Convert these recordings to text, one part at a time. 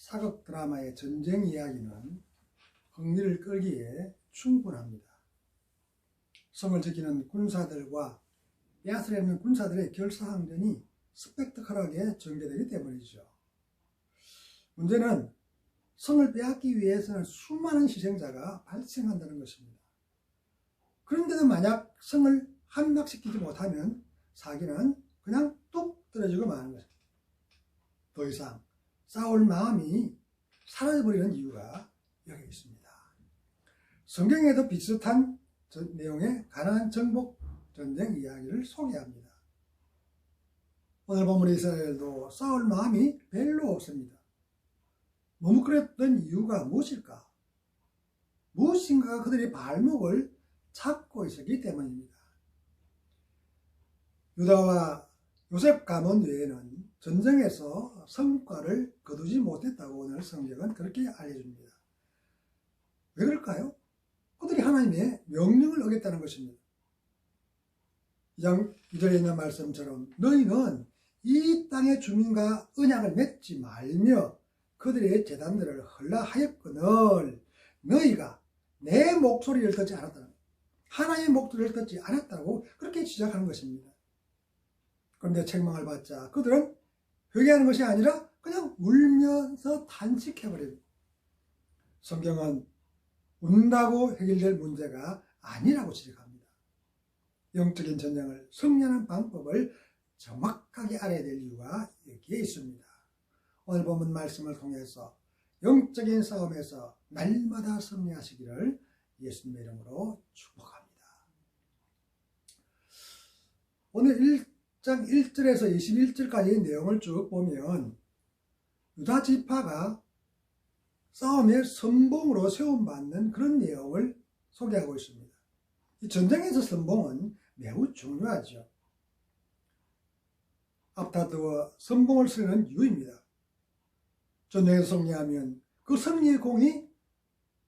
사극 드라마의 전쟁 이야기는 흥미를 끌기에 충분합니다. 성을 지키는 군사들과 빼앗으려는 군사들의 결사항전이 스펙터클하게 전개되기 때문이죠. 문제는 성을 빼앗기 위해서는 수많은 희생자가 발생한다는 것입니다. 그런데도 만약 성을 함락시키지 못하면 사기는 그냥 뚝 떨어지고 마는 것입니다. 더 이상 싸울 마음이 사라져버리는 이유가 여기 있습니다. 성경에도 비슷한 내용의 가나안 정복 전쟁 이야기를 소개합니다. 오늘 본문 이스라엘도 싸울 마음이 별로 없습니다. 머뭇거렸던 이유가 무엇일까? 무엇인가가 그들의 발목을 잡고 있었기 때문입니다. 유다와 요셉 가문 외에는 전쟁에서 성과를 거두지 못했다고 오늘 성경은 그렇게 알려줍니다. 왜 그럴까요? 그들이 하나님의 명령을 어겼다는 것입니다. 2절에 있는 말씀처럼 너희는 이 땅의 주민과 언약을 맺지 말며 그들의 제단들을 헐라하였거늘 너희가 내 목소리를 듣지 않았다는 것, 하나님의 목소리를 듣지 않았다고 그렇게 지적하는 것입니다. 그런데 책망을 받자 그들은 회개하는 것이 아니라 그냥 울면서 탄식해버립니다. 성경은 운다고 해결될 문제가 아니라고 지적합니다. 영적인 전쟁을 승리하는 방법을 정확하게 알아야 될 이유가 여기에 있습니다. 오늘 본문 말씀을 통해서 영적인 싸움에서 날마다 승리하시기를 예수님의 이름으로 축복합니다. 오늘 1장 1절에서 21절까지의 내용을 쭉 보면 유다 지파가 싸움의 선봉으로 세움받는 그런 내용을 소개하고 있습니다. 이 전쟁에서 선봉은 매우 중요하죠. 앞다투어 선봉을 쓰는 이유입니다. 전쟁에서 승리하면 그 승리의 공이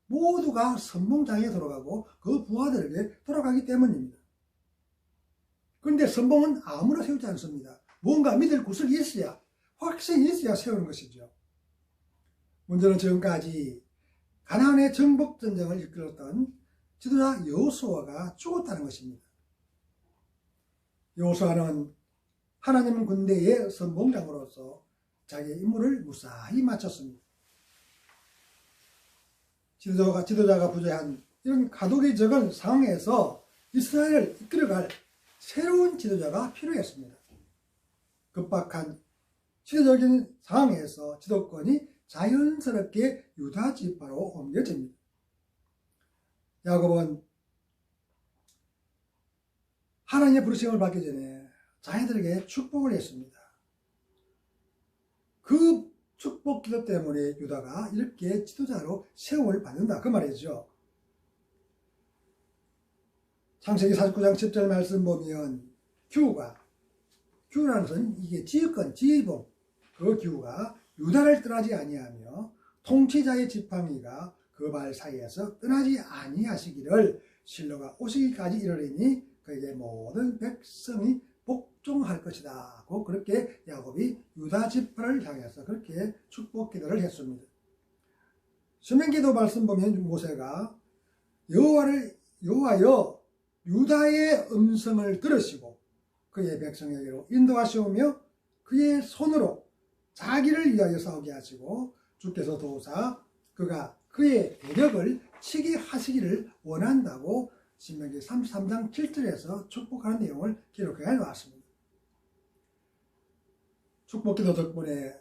모두가 선봉장에 돌아가고 그 부하들에게 돌아가기 때문입니다. 그런데 선봉은 아무나 세우지 않습니다. 뭔가 믿을 구석이 있어야, 확신이 있어야 세우는 것이죠. 문제는 지금까지 가나안의 정복전쟁을 이끌었던 지도자 여호수아가 죽었다는 것입니다. 여호수아는 하나님 군대의 선봉장으로서 자기의 임무를 무사히 마쳤습니다. 지도자가 부재한 이런 가독이 적은 상황에서 이스라엘을 이끌어갈 새로운 지도자가 필요했습니다. 급박한 시대적인 상황에서 지도권이 자연스럽게 유다 지파로 옮겨집니다. 야곱은 하나님의 부르심을 받기 전에 자녀들에게 축복을 했습니다. 그 축복 기도 때문에 유다가 이렇게 지도자로 세움을 받는다 그 말이죠. 창세기 49장 10절 말씀 보면 규라는 것은 이게 지휘권, 지휘봉, 그 규가 유다를 떠나지 아니하며 통치자의 지팡이가 그 발 사이에서 떠나지 아니하시기를 실로가 오시기까지 이르리니 그에게 모든 백성이 복종할 것이다. 고 그렇게 야곱이 유다 지파를 향해서 그렇게 축복 기도를 했습니다. 신명기도 말씀 보면 모세가 여호와여 유다의 음성을 들으시고 그의 백성에게로 인도하시오며 그의 손으로 자기를 위하여 싸우게 하시고 주께서 도우사 그가 그의 대적을 치게 하시기를 원한다고 신명기 33장 7절에서 축복하는 내용을 기록해 놓았습니다. 축복기도 덕분에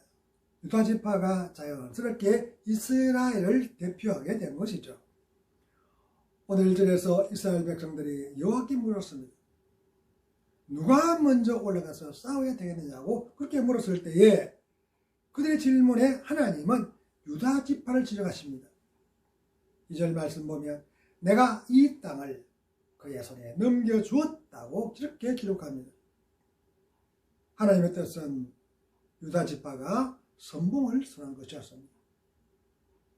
유다 지파가 자연스럽게 이스라엘을 대표하게 된 것이죠. 오늘 1절에서 이스라엘 백성들이 여호와께 물었습니다. 누가 먼저 올라가서 싸워야 되겠느냐고 그렇게 물었을 때에 그들의 질문에 하나님은 유다 지파를 지적하십니다. 2절 말씀 보면 내가 이 땅을 그의 손에 넘겨주었다고 이렇게 기록합니다. 하나님의 뜻은 유다 지파가 선봉을 선한 것이었습니다.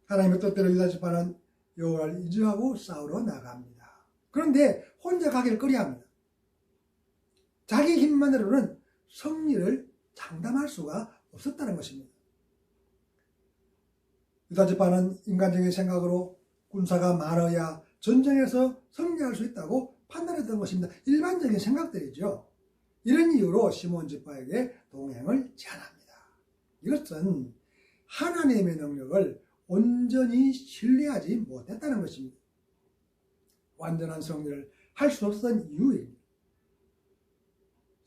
하나님의 뜻대로 유다 지파는 여호와를 의지하고 싸우러 나갑니다. 그런데 혼자 가기를 꺼려합니다. 자기 힘만으로는 승리를 장담할 수가 없었다는 것입니다. 유다지파는 인간적인 생각으로 군사가 많아야 전쟁에서 승리할 수 있다고 판단했던 것입니다. 일반적인 생각들이죠. 이런 이유로 시몬 지파에게 동행을 제안합니다. 이것은 하나님의 능력을 온전히 신뢰하지 못했다는 것입니다. 완전한 승리를 할 수 없었던 이유입니다.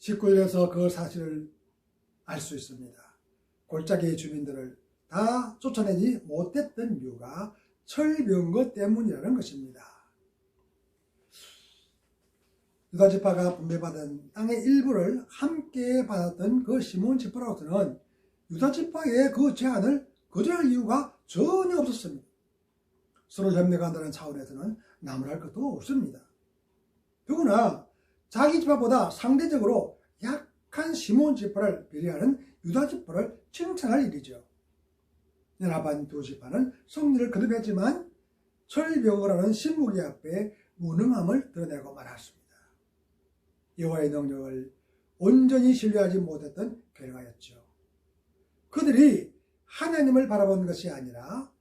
19절에서 그 사실을 알 수 있습니다. 골짜기 주민들을 다 쫓아내지 못했던 이유가 철병거 때문이라는 것입니다. 유다지파가 분배받은 땅의 일부를 함께 받았던 그 시몬 지파로서는 유다지파의 그 제안을 거절할 이유가 전혀 없었습니다. 서로 협력한다는 차원에서는 나무랄 것도 없습니다. 더구나 자기 지파보다 상대적으로 약한 시몬 지파를 배려하는 유다 지파를 칭찬할 일이죠. 연합한 두 지파는 승리를 거듭했지만 철병거라는 신무기 앞에 무능함을 드러내고 말았습니다. 여호와의 능력을 온전히 신뢰하지 못했던 결과였죠. 그들이 하나님을 바라본 것이 아니라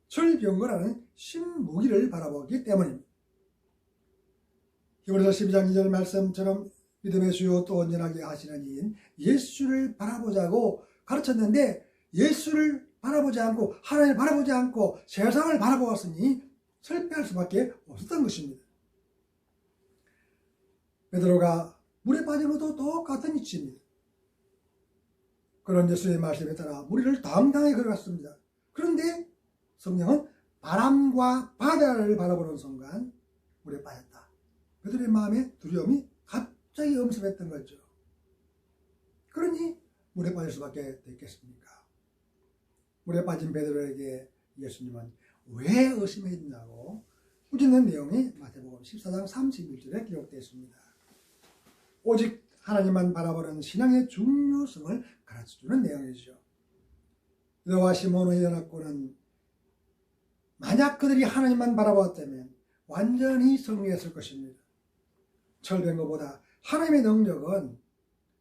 철병거라는 신무기를 바라보기 때문입니다. 히브리서 12장 2절 말씀처럼 믿음의 주요 또 온전하게 하시는 이인 예수를 바라보자고 가르쳤는데 예수를 바라보지 않고 하나님을 바라보지 않고 세상을 바라보았으니 실패할 수밖에 없었던 것입니다. 베드로가 물에 빠진 것도 똑같은 이치입니다. 그런 예수의 말씀에 따라 무리를 당당히 걸어갔습니다. 그런데 성령은 바람과 바다를 바라보는 순간 물에 빠졌다. 그들의 마음에 두려움이 갑자기 엄습했던 거죠. 그러니 물에 빠질 수밖에 됐겠습니까? 물에 빠진 베드로에게 예수님은 왜 의심했냐고 꾸짖는 내용이 마태복음 14장 31절에 기록되어 있습니다. 오직 하나님만 바라보는 신앙의 중요성을 가르쳐주는 내용이죠. 유다와 시몬의 연합군은 만약 그들이 하나님만 바라보았다면 완전히 승리했을 것입니다. 철병거보다 하나님의 능력은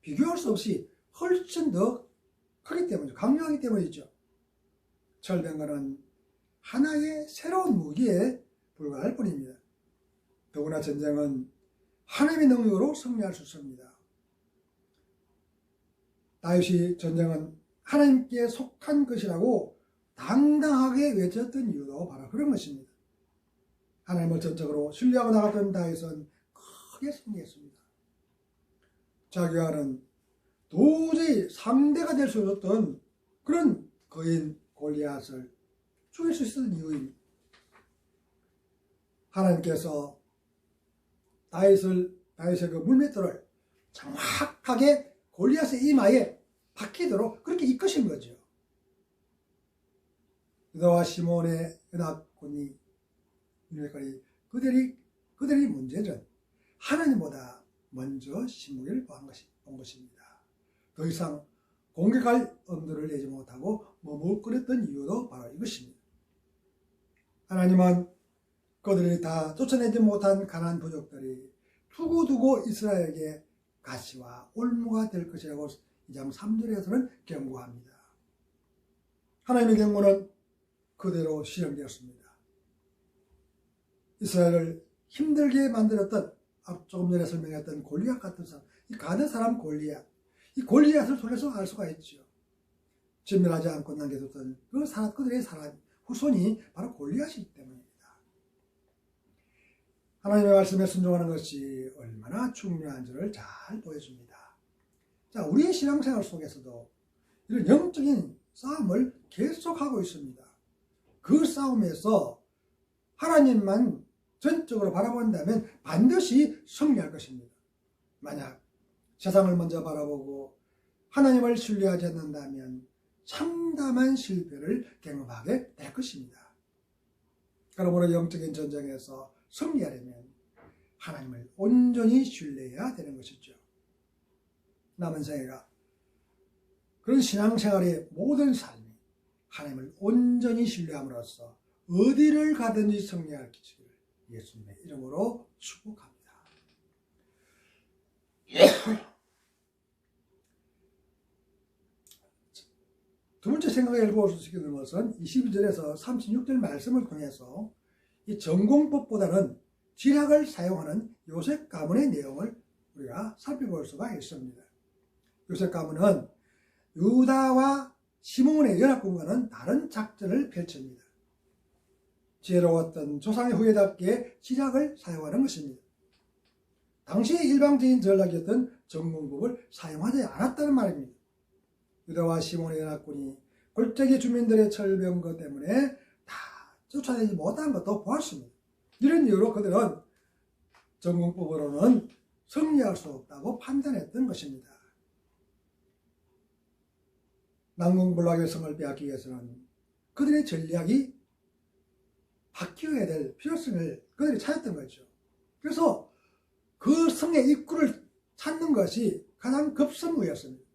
비교할 수 없이 훨씬 더 크기 때문이죠. 강력하기 때문이죠. 철병거는 하나의 새로운 무기에 불과할 뿐입니다. 더구나 전쟁은 하나님의 능력으로 승리할 수 있습니다. 다윗이 전쟁은 하나님께 속한 것이라고 당당하게 외쳤던 이유도 바로 그런 것입니다. 하나님을 전적으로 신뢰하고 나갔던 다윗은 크게 승리했습니다. 자기와는 도저히 상대가 될 수 없었던 그런 거인 골리앗을 죽일 수 있었던 이유입니다. 하나님께서 다윗의 그 물맷돌을 정확하게 골리앗의 이마에 박히도록 그렇게 이끄신 거죠. 유다와 시몬의 연합군이 그들이 문제는 하나님보다 먼저 신무기를 본 것입니다. 더 이상 공격할 엄두를 내지 못하고 머뭇거렸던 이유도 바로 이것입니다. 하나님은 그들이 다 쫓아내지 못한 가나안 부족들이 두고두고 이스라엘에게 가시와 올무가 될 것이라고 2장 3절에서는 경고합니다. 하나님의 경고는 그대로 실현되었습니다. 이스라엘을 힘들게 만들었던 조금 전에 설명했던 골리앗 같은 사람, 이 가드 사람 골리앗, 이 골리앗을 통해서 알 수가 있죠. 진멸하지 않고 남겨뒀던 그들의 사람 후손이 바로 골리앗이기 때문입니다. 하나님의 말씀에 순종하는 것이 얼마나 중요한지를 잘 보여줍니다. 자, 우리의 신앙생활 속에서도 이런 영적인 싸움을 계속하고 있습니다. 그 싸움에서 하나님만 전적으로 바라본다면 반드시 승리할 것입니다. 만약 세상을 먼저 바라보고 하나님을 신뢰하지 않는다면 참담한 실패를 경험하게 될 것입니다. 그러므로 영적인 전쟁에서 승리하려면 하나님을 온전히 신뢰해야 되는 것이죠. 남은 생애가 그런 신앙생활의 모든 삶이 하나님을 온전히 신뢰함으로써 어디를 가든지 승리할 기회를 예수님의 이름으로 축복합니다. 두 번째 생각해 볼 수 있는 것은 22절에서 36절 말씀을 통해서 이 전공법보다는 지략을 사용하는 요셉 가문의 내용을 우리가 살펴볼 수가 있습니다. 요셉 가문은 유다와 시몬의 연합군과는 다른 작전을 펼칩니다. 지혜로웠던 조상의 후예답게 지략을 사용하는 것입니다. 당시의 일방적인 전략이었던 전공법을 사용하지 않았다는 말입니다. 유다와 시몬의 연합군이 골짜기 주민들의 철병거 때문에 다 쫓아내지 못한 것도 보았습니다. 이런 이유로 그들은 전공법으로는 승리할 수 없다고 판단했던 것입니다. 난공불락의 성을 빼앗기 위해서는 그들의 전략이 바뀌어야 될 필요성을 그들이 찾았던 거죠. 그래서 그 성의 입구를 찾는 것이 가장 급선무였습니다.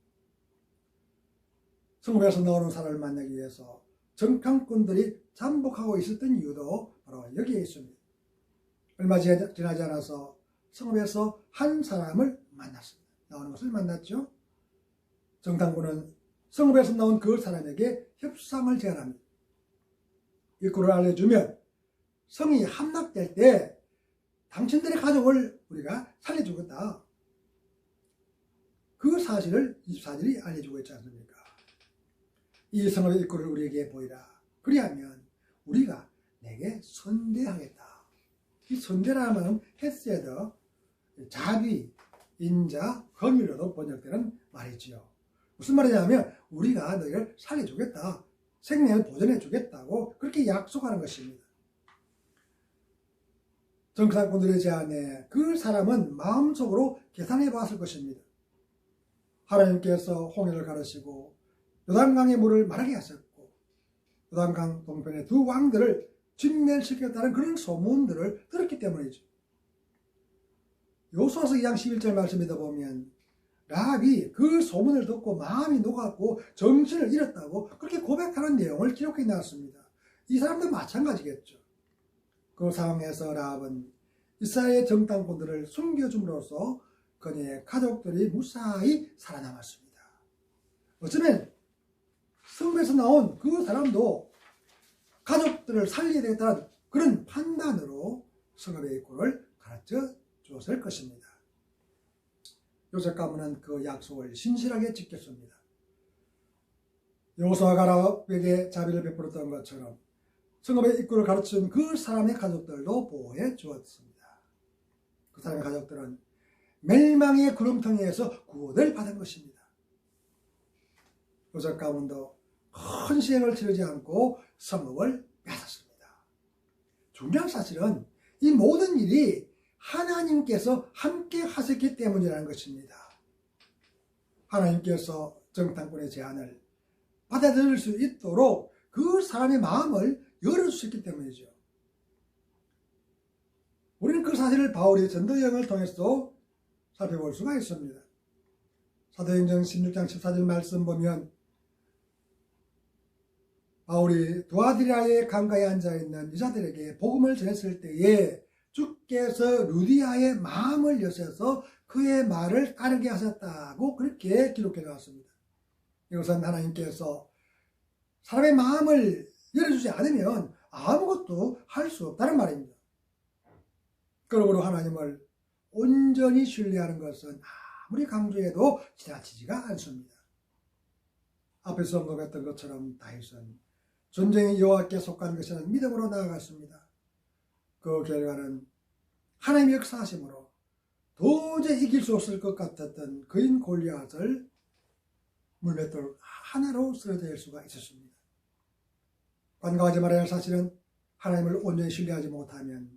성읍에서 나오는 사람을 만나기 위해서 정탐꾼들이 잠복하고 있었던 이유도 바로 여기에 있습니다. 얼마 지나지 않아서 성읍에서 한 사람을 만났습니다. 나오는 것을 만났죠. 정탐꾼은 성읍에서 나온 그 사람에게 협상을 제안합니다. 입구를 알려주면 성이 함락될 때 당신들의 가족을 우리가 살려주겠다. 그 사실을 24절이 알려주고 있지 않습니까? 이 성읍의 입구를 우리에게 보이라. 그리하면 우리가 내게 선대하겠다. 이 선대라는 말은 헤세드, 자비, 인자, 긍휼로도 번역되는 말이지요. 무슨 말이냐면 우리가 너희를 살려주겠다. 생명을 보존해주겠다고 그렇게 약속하는 것입니다. 정탐꾼들의 제안에 그 사람은 마음속으로 계산해 봤을 것입니다. 하나님께서 홍해를 가르시고 요단강의 물을 마르게 하셨고 요단강 동편의 두 왕들을 진멸시켰다는 그런 소문들을 들었기 때문이죠. 여호수아서 2장 11절 말씀에도 보면 라합이 그 소문을 듣고 마음이 녹았고 정신을 잃었다고 그렇게 고백하는 내용을 기록해 놨습니다. 이 사람도 마찬가지겠죠. 그 상황에서 라합은 이스라엘의 정탐꾼들을 숨겨줌으로써 그녀의 가족들이 무사히 살아남았습니다. 어쩌면 성읍에서 나온 그 사람도 가족들을 살려야 되겠다는 그런 판단으로 성읍의 입구를 가르쳐 주었을 것입니다. 요셉 가문은 그 약속을 신실하게 지켰습니다. 여호수아가 라합에게 자비를 베풀었던 것처럼 성읍의 입구를 가르친 그 사람의 가족들도 보호해 주었습니다. 그 사람의 가족들은 멸망의 구름텅이에서 구원을 받은 것입니다. 요셉 가문도 큰 시행을 치르지 않고 성읍을 뺏었습니다. 중요한 사실은 이 모든 일이 하나님께서 함께 하셨기 때문이라는 것입니다. 하나님께서 정탐꾼의 제안을 받아들일 수 있도록 그 사람의 마음을 열어주셨기 때문이죠. 우리는 그 사실을 바울의 전도여행을 통해서도 살펴볼 수가 있습니다. 사도행전 16장 14절 말씀 보면 바울이 두아디라의 강가에 앉아있는 여자들에게 복음을 전했을 때에 주께서 루디아의 마음을 여셔서 그의 말을 따르게 하셨다고 그렇게 기록해 놓았습니다. 이것은 하나님께서 사람의 마음을 열어주지 않으면 아무것도 할 수 없다는 말입니다. 그러므로 하나님을 온전히 신뢰하는 것은 아무리 강조해도 지나치지가 않습니다. 앞에서 언급했던 것처럼 다윗은 전쟁의 여호와께 속한 것이라는 믿음으로 나아갔습니다. 그 결과는 하나님의 역사하심으로 도저히 이길 수 없을 것 같았던 그인 골리앗을 물맷돌 하나로 쓰러질 수가 있었습니다. 관광하지 말아야 할 사실은 하나님을 온전히 신뢰하지 못하면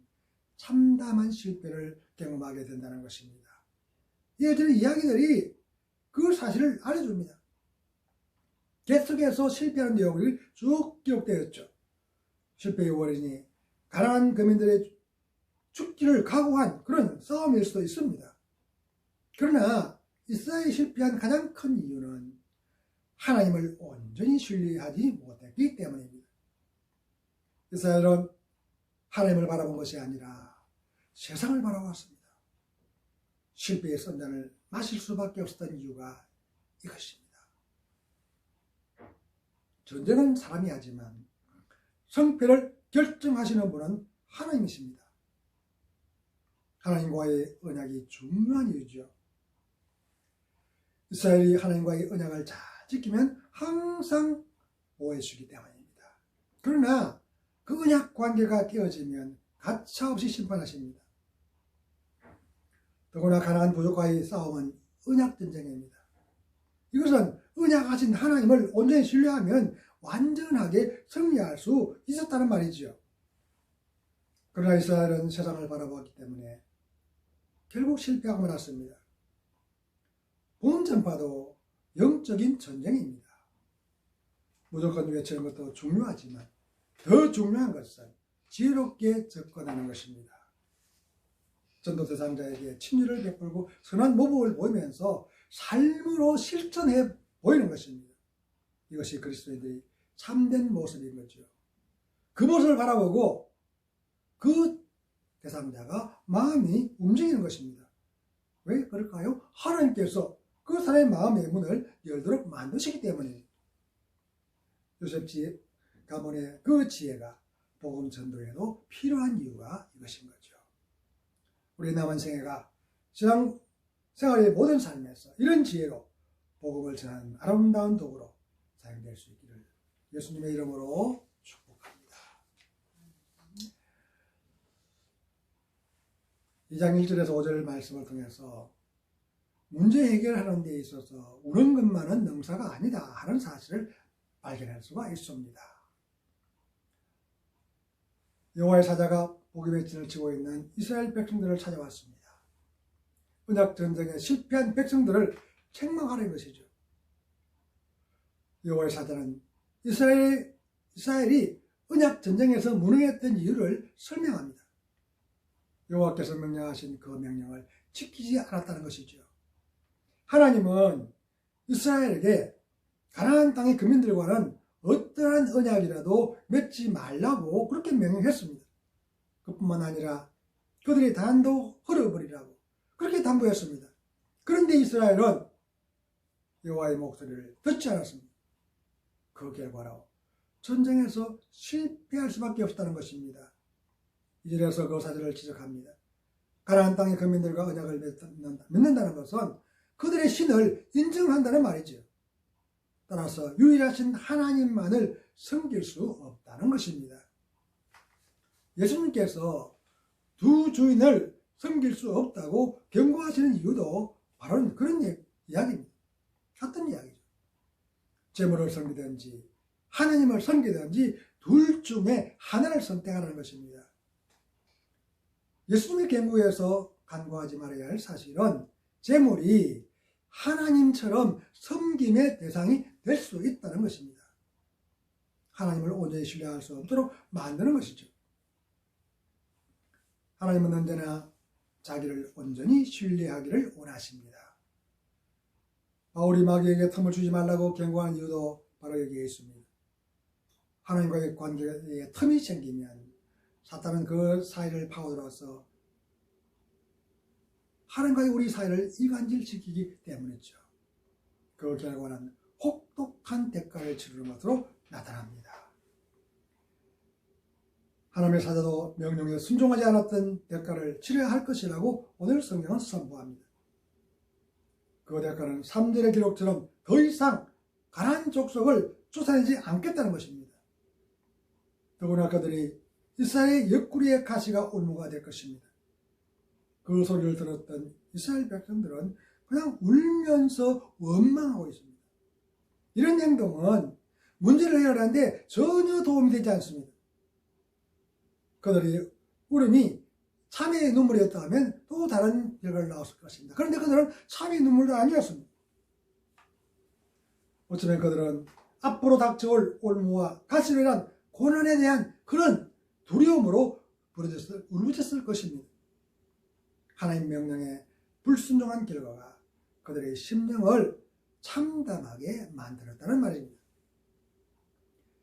참담한 실패를 경험하게 된다는 것입니다. 이어지는 이야기들이 그 사실을 알려줍니다. 계속해서 실패하는 내용이 쭉 기록되어 있죠. 실패의 원인이 가난한 거민들의 죽기를 각오한 그런 싸움일 수도 있습니다. 그러나 이스라엘이 실패한 가장 큰 이유는 하나님을 온전히 신뢰하지 못했기 때문입니다. 이스라엘은 하나님을 바라본 것이 아니라 세상을 바라봤습니다. 실패의 선잔을 마실 수밖에 없었던 이유가 이것입니다. 전쟁은 사람이 하지만 성패를 결정하시는 분은 하나님이십니다. 하나님과의 언약이 중요한 이유죠. 이스라엘이 하나님과의 언약을 잘 지키면 항상 보호해주기 때문입니다. 그러나 그 언약 관계가 깨어지면 가차없이 심판하십니다. 더구나 가나안 부족과의 싸움은 언약 전쟁입니다. 이것은 언약하신 하나님을 온전히 신뢰하면 완전하게 승리할 수 있었다는 말이지요. 그러나 이스라엘은 세상을 바라보았기 때문에 결국 실패하고 말았습니다. 본 전파도 영적인 전쟁입니다. 무조건 외치는 것도 중요하지만 더 중요한 것은 지혜롭게 접근하는 것입니다. 전도 대상자에게 친절을 베풀고 선한 모범을 보이면서 삶으로 실천해 보이는 것입니다. 이것이 그리스도인들이 참된 모습인 거죠. 그 모습을 바라보고 그 대상자가 마음이 움직이는 것입니다. 왜 그럴까요? 하나님께서 그 사람의 마음의 문을 열도록 만드시기 때문입니다. 요셉 가문의 그 지혜가 복음 전도에도 필요한 이유가 이것인 거죠. 우리 남은 생애가 신앙 생활의 모든 삶에서 이런 지혜로 복음을 전하는 아름다운 도구로 사용될 수 있기를 예수님의 이름으로 축복합니다. 2장 1절에서 5절 말씀을 통해서 문제 해결하는 데 있어서 우는 것만은 능사가 아니다 하는 사실을 발견할 수가 있습니다. 여호와의 사자가 복음의 진을 치고 있는 이스라엘 백성들을 찾아왔습니다. 언약 전쟁에 실패한 백성들을 책망하는 것이죠. 여호와의 사자는 이스라엘이 언약 전쟁에서 무능했던 이유를 설명합니다. 여호와께서 명령하신 그 명령을 지키지 않았다는 것이죠. 하나님은 이스라엘에게 가나안 땅의 거민들과는 어떠한 언약이라도 맺지 말라고 그렇게 명령했습니다. 그뿐만 아니라 그들의 단도 헐어버리라고 그렇게 당부했습니다. 그런데 이스라엘은 여호와의 목소리를 듣지 않았습니다. 그 결과로 전쟁에서 실패할 수밖에 없다는 것입니다. 이절에서 그 사실을 지적합니다. 가나안 땅의 거민들과 언약을 맺는다는 것은 그들의 신을 인정한다는 말이죠. 따라서 유일하신 하나님만을 섬길 수 없다는 것입니다. 예수님께서 두 주인을 섬길 수 없다고 경고하시는 이유도 바로 그런 이야기입니다. 같은 이야기죠. 재물을 섬기든지 하나님을 섬기든지 둘 중에 하나를 선택하라는 것입니다. 예수님의 경고에서 간과하지 말아야 할 사실은 재물이 하나님처럼 섬김의 대상이 될 수 있다는 것입니다. 하나님을 온전히 신뢰할 수 없도록 만드는 것이죠. 하나님은 언제나 자기를 온전히 신뢰하기를 원하십니다. 바울이 마귀에게 틈을 주지 말라고 경고한 이유도 바로 여기에 있습니다. 하나님과의 관계에 틈이 생기면 사탄은 그 사이를 파고들어서 하나님과의 우리 사이를 이간질시키기 때문이죠. 그 결과는 혹독한 대가를 치르는 것으로 나타납니다. 하나님의 사자도 명령에 순종하지 않았던 대가를 치러야 할 것이라고 오늘 성경은 선포합니다. 그 대가는 3절의 기록처럼 더 이상 가나안 족속을 쫓아내지 않겠다는 것입니다. 더구나 그들이 이스라엘의 옆구리의 가시가 올무가 될 것입니다. 그 소리를 들었던 이스라엘 백성들은 그냥 울면서 원망하고 있습니다. 이런 행동은 문제를 해결하는데 전혀 도움이 되지 않습니다. 그들이 울음이 참회의 눈물이었다 하면 또 다른 결과를 나왔을 것입니다. 그런데 그들은 참회의 눈물도 아니었습니다. 어쩌면 그들은 앞으로 닥쳐올 올무와 가시로 인한 고난에 대한 그런 두려움으로 울부짖었을 것입니다. 하나님 명령에 불순종한 결과가 그들의 심령을 참담하게 만들었다는 말입니다.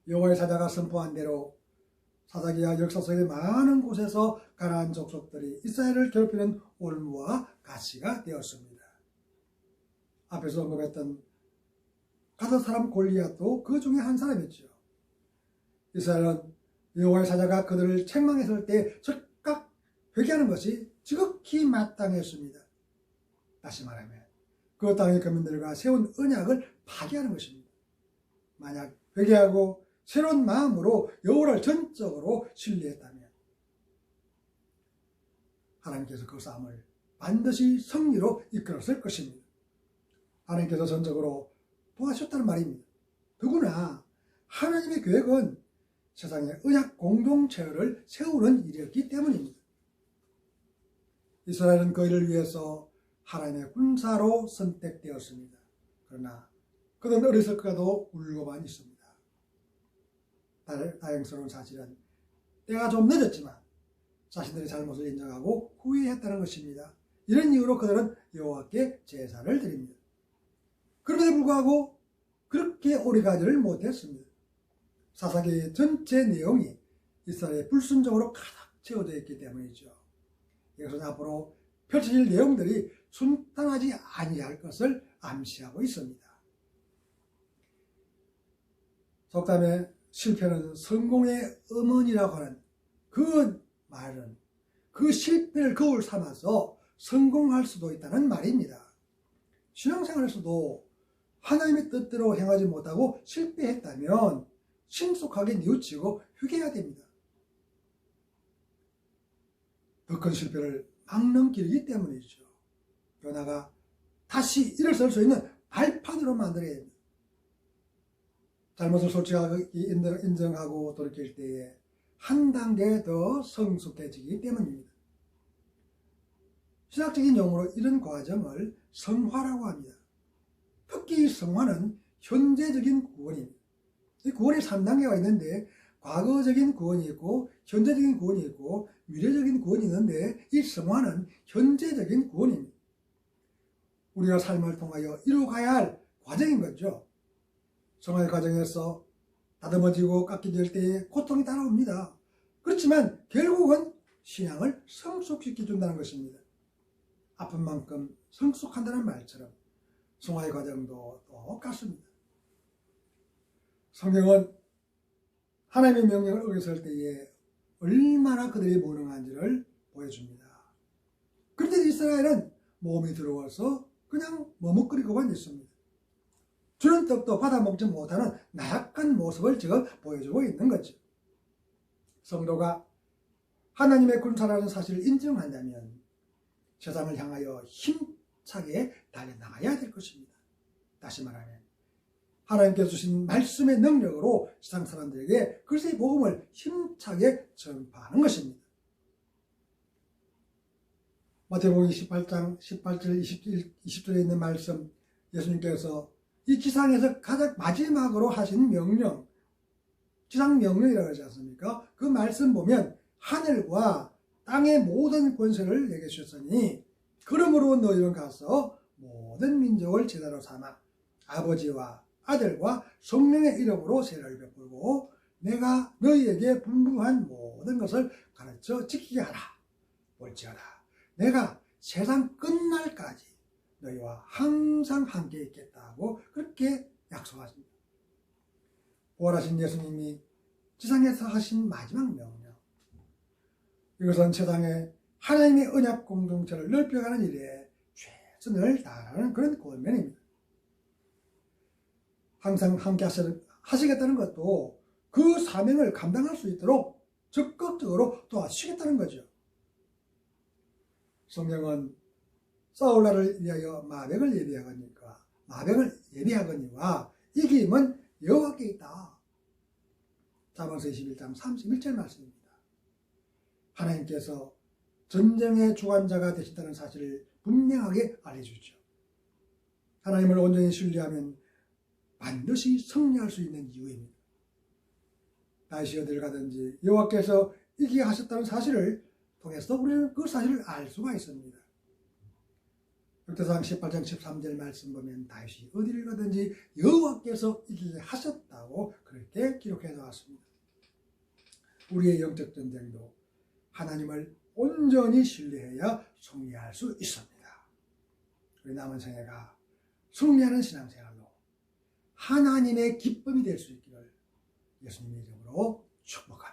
여호와의 사자가 선포한 대로 사사기와 역사 속의 많은 곳에서 가나안 족속들이 이스라엘을 괴롭히는 올무와 가시가 되었습니다. 앞에서 언급했던 가드 사람 골리앗도 그 중에 한 사람이었죠. 이스라엘은 여호와의 사자가 그들을 책망했을 때 즉각 회개하는 것이 지극히 마땅했습니다. 다시 말하면 그 땅의 거민들과 세운 언약을 파기하는 것입니다. 만약 회개하고 새로운 마음으로 여호와를 전적으로 신뢰했다면 하나님께서 그 싸움을 반드시 승리로 이끌었을 것입니다. 하나님께서 전적으로 도와주셨다는 말입니다. 더구나 하나님의 계획은 세상에 언약 공동체를 세우는 일이었기 때문입니다. 이스라엘은 그 일을 위해서 하나님의 군사로 선택되었습니다. 그러나 그들은 어리석게도 울고만 있습니다. 다행스러운 사실은 때가 좀 늦었지만 자신들의 잘못을 인정하고 후회했다는 것입니다. 이런 이유로 그들은 여호와께 제사를 드립니다. 그럼에도 불구하고 그렇게 오래가지를 못했습니다. 사사기의 전체 내용이 이스라엘의 불순종으로 가득 채워져 있기 때문이죠. 이것은 앞으로 펼쳐질 내용들이 순탄하지 아니할 것을 암시하고 있습니다. 속담에 실패는 성공의 어머니라고 하는 그 말은 그 실패를 거울 삼아서 성공할 수도 있다는 말입니다. 신앙생활에서도 하나님의 뜻대로 행하지 못하고 실패했다면 신속하게 뉘우치고 회개해야 됩니다. 더 큰 실패를 막는 길이기 때문이죠. 그러다가 다시 일어설 수 있는 발판으로 만들어야 됩니다. 잘못을 솔직하게 인정하고 돌이킬 때에 한 단계 더 성숙해지기 때문입니다. 신학적인 용어로 이런 과정을 성화라고 합니다. 특히 성화는 현재적인 구원입니다. 이 구원의 3단계가 있는데 과거적인 구원이 있고 현재적인 구원이 있고 미래적인 구원이 있는데 이 성화는 현재적인 구원입니다. 우리가 삶을 통하여 이루어가야 할 과정인 거죠. 성화의 과정에서 다듬어지고 깎이될 때에 고통이 따라옵니다. 그렇지만 결국은 신앙을 성숙시켜준다는 것입니다. 아픈 만큼 성숙한다는 말처럼 성화의 과정도 똑같습니다. 성경은 하나님의 명령을 어겼을 때에 얼마나 그들이 무능한지를 보여줍니다. 그런데 이스라엘은 몸이 들어와서 그냥 머뭇거리고만 있습니다. 주는 떡도 받아먹지 못하는 나약한 모습을 지금 보여주고 있는 거죠. 성도가 하나님의 군사라는 사실을 인정한다면 세상을 향하여 힘차게 달려나가야 될 것입니다. 다시 말하면 하나님께서 주신 말씀의 능력으로 세상 사람들에게 그리스도의 복음을 힘차게 전파하는 것입니다. 마태복음 18장 18절 20절에 있는 말씀, 예수님께서 이 지상에서 가장 마지막으로 하신 명령, 지상명령이라고 하지 않습니까? 그 말씀 보면 하늘과 땅의 모든 권세를 내게 주셨으니 그러므로 너희는 가서 모든 민족을 제자로 삼아 아버지와 아들과 성령의 이름으로 세례를 베풀고 내가 너희에게 분부한 모든 것을 가르쳐 지키게 하라. 볼지어다 내가 세상 끝날까지 너희와 항상 함께 있겠다고 그렇게 약속하십니다. 부활하신 예수님이 지상에서 하신 마지막 명령, 이것은 세상에 하나님의 언약 공동체를 넓혀가는 일에 최선을 다하는 그런 권면입니다. 항상 함께 하시겠다는 것도 그 사명을 감당할 수 있도록 적극적으로 도와주시겠다는 거죠. 성경은 싸울날을 위하여 마백을 예비하거니와 이김은 여호와께 있다. 잠언서 21장 31절 말씀입니다. 하나님께서 전쟁의 주관자가 되신다는 사실을 분명하게 알려주죠. 하나님을 온전히 신뢰하면 반드시 승리할 수 있는 이유입니다. 다시 어딜 가든지 여호와께서 이기게 하셨다는 사실을 통해서 우리는 그 사실을 알 수가 있습니다. 역대상 18장 13절 말씀 보면 다시 어디를 가든지 여호와께서 이기게 하셨다고 그렇게 기록해 놓았습니다. 우리의 영적 전쟁도 하나님을 온전히 신뢰해야 승리할 수 있습니다. 우리 남은 생애가 승리하는 신앙생활로 하나님의 기쁨이 될 수 있기를 예수님의 이름으로 축복합니다.